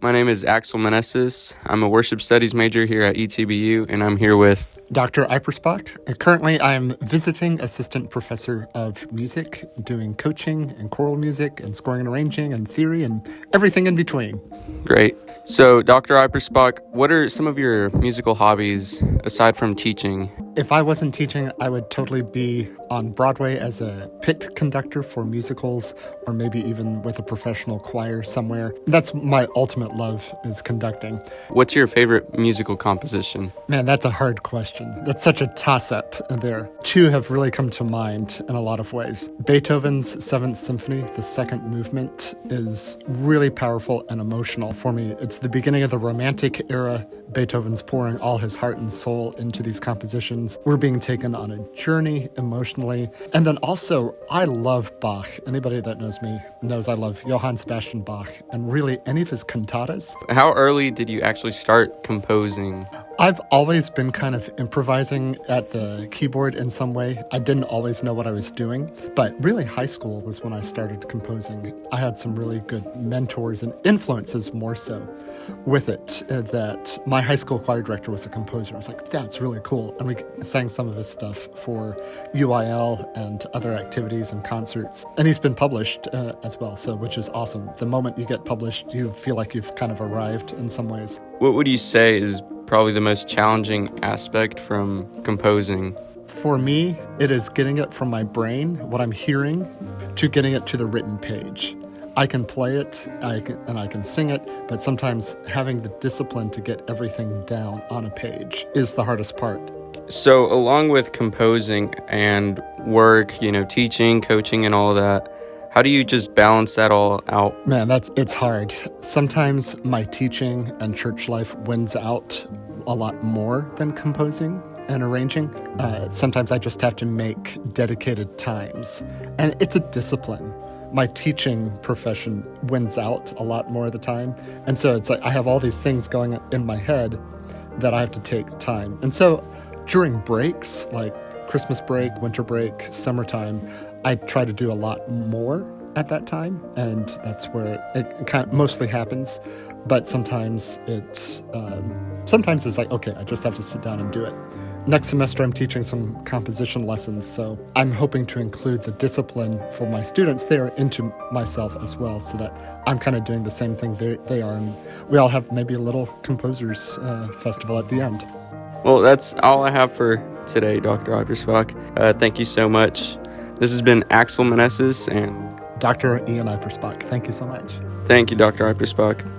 My name is Axel Meneses. I'm a worship studies major here at ETBU, and I'm here with Dr. Aipperspach. Currently, I'm visiting assistant professor of music, doing coaching and choral music and scoring and arranging and theory and everything in between. Great. So, Dr. Aipperspach, what are some of your musical hobbies aside from teaching? If I wasn't teaching, I would totally be on Broadway as a pit conductor for musicals, or maybe even with a professional choir somewhere. That's my ultimate love, is conducting. What's your favorite musical composition? Man, that's a hard question. That's such a toss-up there. Two have really come to mind in a lot of ways. Beethoven's Seventh Symphony, the second movement, is really powerful and emotional for me. It's the beginning of the Romantic era. Beethoven's pouring all his heart and soul into these compositions. We're being taken on a journey emotionally. And then also, I love Bach. Anybody that knows me knows I love Johann Sebastian Bach, and really any of his cantatas. How early did you actually start composing? I've always been kind of improvising at the keyboard in some way. I didn't always know what I was doing, but really high school was when I started composing. I had some really good mentors and influences more so with it, that my high school choir director was a composer. I was like, that's really cool. And we sang some of his stuff for UIL and other activities and concerts. And he's been published as well, so which is awesome. The moment you get published, you feel like you've kind of arrived in some ways. What would you say is probably the most challenging aspect from composing? For me, it is getting it from my brain, what I'm hearing, to getting it to the written page. I can play it, I can sing it, but sometimes having the discipline to get everything down on a page is the hardest part. So along with composing and work, teaching, coaching, and all that, how do you just balance that all out? Man, it's hard. Sometimes my teaching and church life wins out a lot more than composing and arranging. Sometimes I just have to make dedicated times, and it's a discipline. My teaching profession wins out a lot more of the time, and so it's like I have all these things going in my head that I have to take time. And so during breaks, like Christmas break, winter break, summertime, I try to do a lot more at that time, and that's where it kind of mostly happens. But sometimes it's like, okay, I just have to sit down and do it. Next semester, I'm teaching some composition lessons, so I'm hoping to include the discipline for my students there into myself as well, so that I'm kind of doing the same thing they are, and we all have maybe a little composers festival at the end. Well, that's all I have for today, Dr. Aipperspach. Thank you so much. This has been Axel Meneses and Dr. Ian Aipperspach. Thank you so much. Thank you, Dr. Aipperspach.